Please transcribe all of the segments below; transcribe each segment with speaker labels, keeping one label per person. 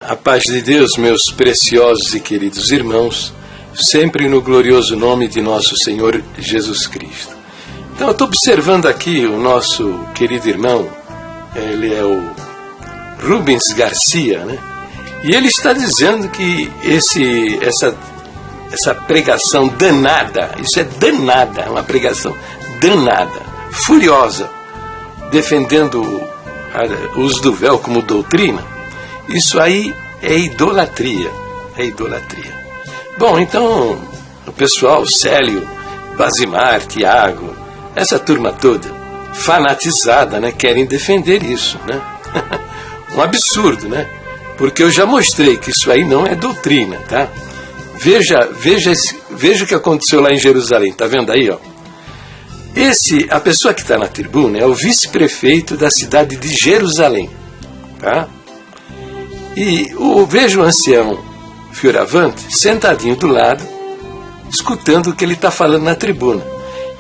Speaker 1: A paz de Deus, meus preciosos e queridos irmãos, sempre no glorioso nome de nosso Senhor Jesus Cristo. Então eu estou observando aqui o nosso querido irmão, ele é o Rubens Garcia, né? E ele está dizendo que essa pregação danada, isso é danada, uma pregação danada, furiosa, defendendo o uso do véu como doutrina. Isso aí é idolatria, Bom, então, o pessoal, Célio, Basimar, Tiago, essa turma toda, fanatizada, né, querem defender isso, né? Um absurdo, né? Porque eu já mostrei que isso aí não é doutrina, tá? Veja o que aconteceu lá em Jerusalém, tá vendo aí, ó? A pessoa que está na tribuna é o vice-prefeito da cidade de Jerusalém, tá? E veja o ancião Fioravante sentadinho do lado, escutando o que ele está falando na tribuna.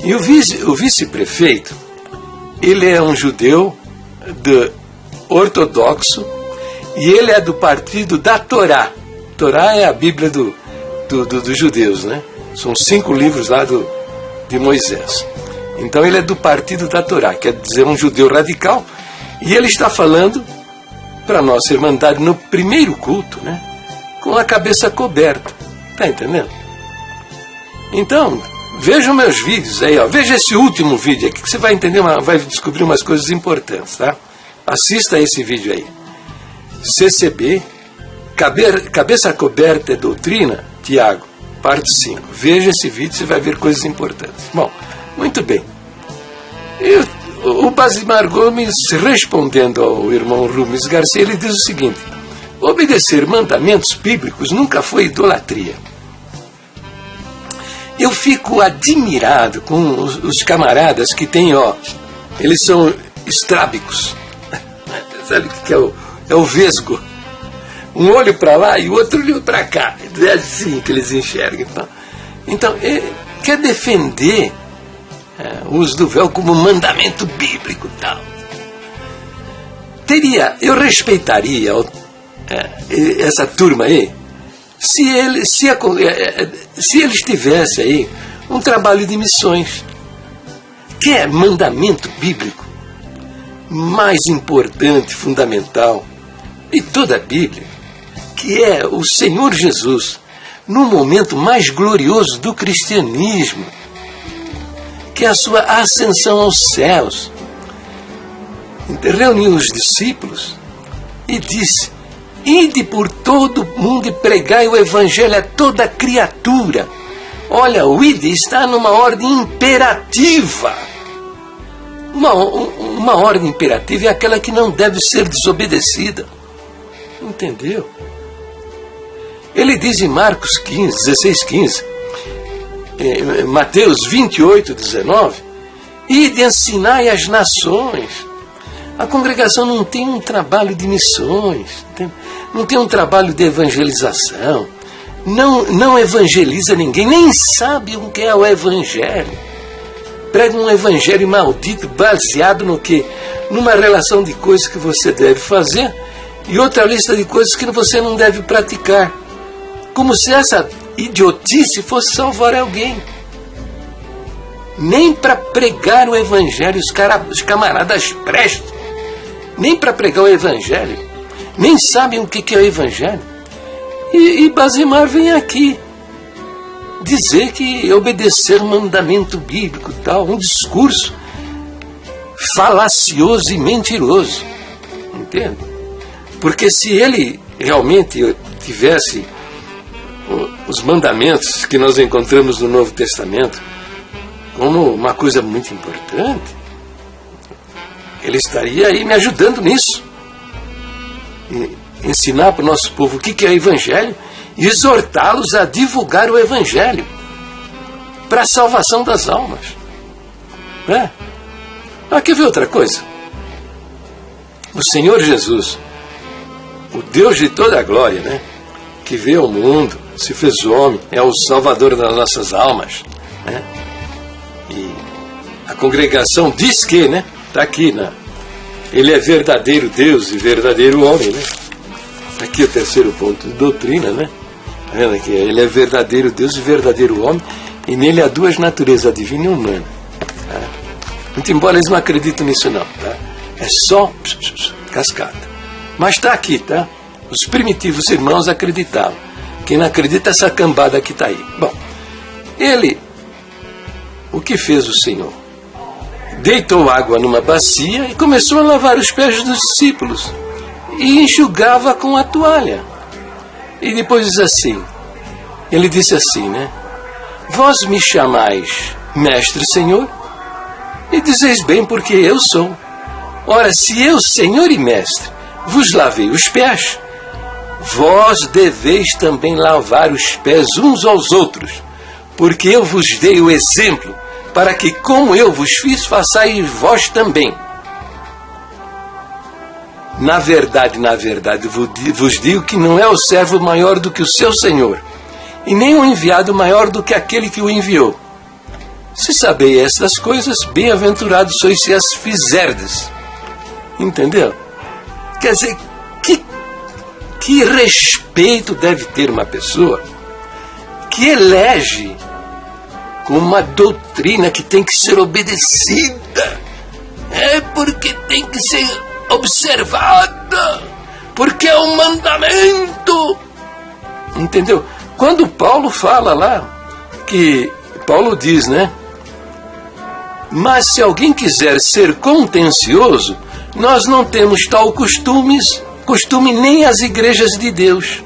Speaker 1: E o vice-prefeito, ele é um judeu ortodoxo e ele é do partido da Torá. Torá é a Bíblia dos judeus, né? São 5 livros lá de Moisés. Então ele é do partido da Torá, quer dizer, um judeu radical, e ele está falando para a nossa irmandade no primeiro culto, né, com a cabeça coberta. Está entendendo? Então, vejam meus vídeos aí, ó. Veja esse último vídeo aqui, que você vai entender, vai descobrir umas coisas importantes, tá? Assista esse vídeo aí. CCB, cabeça coberta é doutrina, Tiago, parte 5. Veja esse vídeo, você vai ver coisas importantes. Bom, muito bem. O Basimar Gomes, respondendo ao irmão Rubens Garcia, ele diz o seguinte: obedecer mandamentos bíblicos nunca foi idolatria. Eu fico admirado com os camaradas que têm, ó, eles são estrábicos. Sabe o que é o vesgo? Um olho para lá e o outro olho para cá. É assim que eles enxergam. Então quer defender o uso do véu como mandamento bíblico e tal. Eu respeitaria essa turma aí se eles tivessem aí um trabalho de missões, que é mandamento bíblico mais importante, fundamental de toda a Bíblia, que é o Senhor Jesus no momento mais glorioso do cristianismo, que é a sua ascensão aos céus. Reuniu os discípulos e disse: ide por todo o mundo e pregai o evangelho a toda criatura. Olha, o ide está numa ordem imperativa. Uma ordem imperativa é aquela que não deve ser desobedecida. Entendeu? Ele diz em Marcos 16:15, Mateus 28:19, ide ensinai as nações. A congregação não tem um trabalho de missões, não tem um trabalho de evangelização, não evangeliza ninguém, nem sabe o que é o evangelho. Prega um evangelho maldito, baseado no quê? Numa relação de coisas que você deve fazer e outra lista de coisas que você não deve praticar. Como se essa idiotice fosse salvar alguém. Nem para pregar o evangelho os camaradas prestam. Nem para pregar o evangelho. Nem sabem o que é o evangelho. E Basimar vem aqui dizer que obedecer mandamento bíblico e tal, um discurso falacioso e mentiroso. Entende? Porque se ele realmente tivesse os mandamentos que nós encontramos no Novo Testamento como uma coisa muito importante, ele estaria aí me ajudando nisso. Ensinar para o nosso povo o que é o Evangelho e exortá-los a divulgar o Evangelho para a salvação das almas. Quer ver outra coisa? O Senhor Jesus, o Deus de toda a glória, né, que veio ao mundo, se fez homem, é o Salvador das nossas almas, né? E a congregação diz que, né, está aqui, né, ele é verdadeiro Deus e verdadeiro homem, né? Aqui é o terceiro ponto de doutrina, né? Tá vendo aqui? Ele é verdadeiro Deus e verdadeiro homem, e nele há duas naturezas, a divina e a humana. Tá? Muito embora eles não acreditem nisso não, tá? É só cascata. Mas está aqui, tá? Os primitivos irmãos acreditavam. Quem não acredita, essa cambada que está aí. Bom, o que fez o Senhor? Deitou água numa bacia e começou a lavar os pés dos discípulos. E enxugava com a toalha. E depois diz assim, ele disse assim, né? Vós me chamais mestre, Senhor, e dizeis bem porque eu sou. Ora, se eu, Senhor e mestre, vos lavei os pés, vós deveis também lavar os pés uns aos outros, porque eu vos dei o exemplo, para que como eu vos fiz, façais vós também. Na verdade, vos digo que não é o servo maior do que o seu Senhor, e nem o enviado maior do que aquele que o enviou. Se sabeis estas coisas, bem-aventurados sois se as fizerdes. Entendeu? Quer dizer, que respeito deve ter uma pessoa que elege com uma doutrina que tem que ser obedecida. É porque tem que ser observada, porque é um mandamento. Entendeu? Quando Paulo fala lá, que Paulo diz, né? Mas se alguém quiser ser contencioso, nós não temos tal costume nem as igrejas de Deus.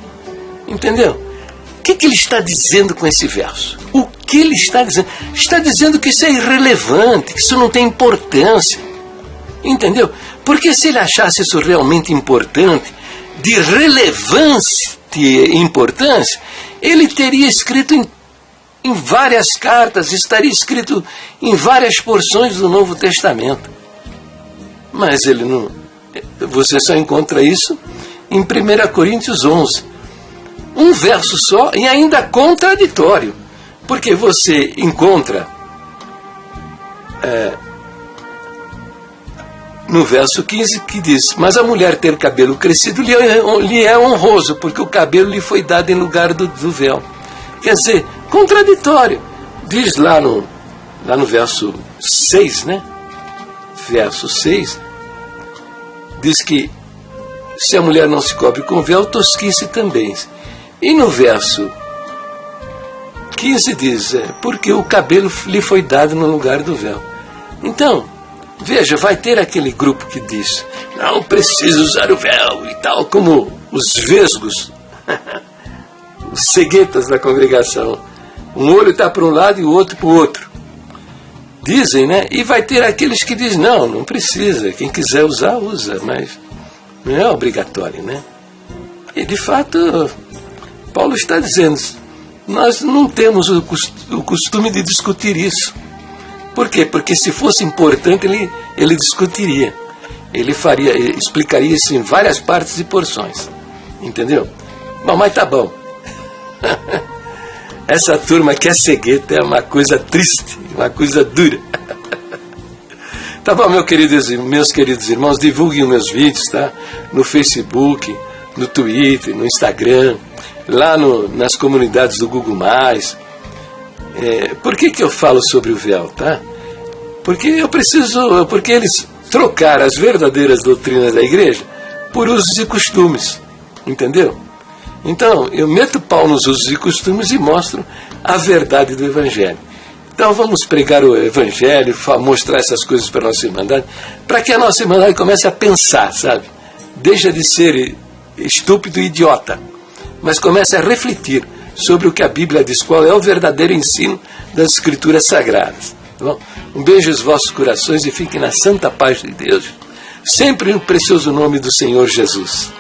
Speaker 1: Entendeu? O que ele está dizendo com esse verso? O que ele está dizendo? Está dizendo que isso é irrelevante, que isso não tem importância. Entendeu? Porque se ele achasse isso realmente importante, de relevância e importância, ele teria escrito em várias cartas, estaria escrito em várias porções do Novo Testamento. Mas ele não. Você só encontra isso em 1 Coríntios 11. Um verso só e ainda contraditório. Porque você encontra no verso 15 que diz: mas a mulher ter cabelo crescido lhe é honroso, porque o cabelo lhe foi dado em lugar do véu. Quer dizer, contraditório. Diz lá no verso 6, né? Verso 6, diz que se a mulher não se cobre com véu, tosquice também. E no verso 15 diz, porque o cabelo lhe foi dado no lugar do véu. Então, veja, vai ter aquele grupo que diz, não precisa usar o véu e tal, como os vesgos, os ceguetas da congregação. Um olho está para um lado e o outro para o outro. Dizem, né? E vai ter aqueles que dizem, não precisa, quem quiser usar, usa, mas não é obrigatório, né? E de fato, Paulo está dizendo, nós não temos o costume de discutir isso. Por quê? Porque se fosse importante, ele discutiria. Ele explicaria isso em várias partes e porções. Entendeu? Bom, mas tá bom. Essa turma que é cegueta é uma coisa triste, uma coisa dura. Tá bom, meus queridos irmãos, divulguem os meus vídeos, tá? No Facebook, no Twitter, no Instagram, lá nas comunidades do Google+. Por que eu falo sobre o véu, tá? Porque eles trocaram as verdadeiras doutrinas da igreja por usos e costumes, entendeu? Então, eu meto pau nos usos e costumes e mostro a verdade do Evangelho. Então, vamos pregar o Evangelho, mostrar essas coisas para a nossa Irmandade, para que a nossa Irmandade comece a pensar, sabe? Deixa de ser estúpido e idiota, mas comece a refletir sobre o que a Bíblia diz, qual é o verdadeiro ensino das Escrituras Sagradas. Tá bom? Um beijo aos vossos corações e fiquem na santa paz de Deus, sempre no precioso nome do Senhor Jesus.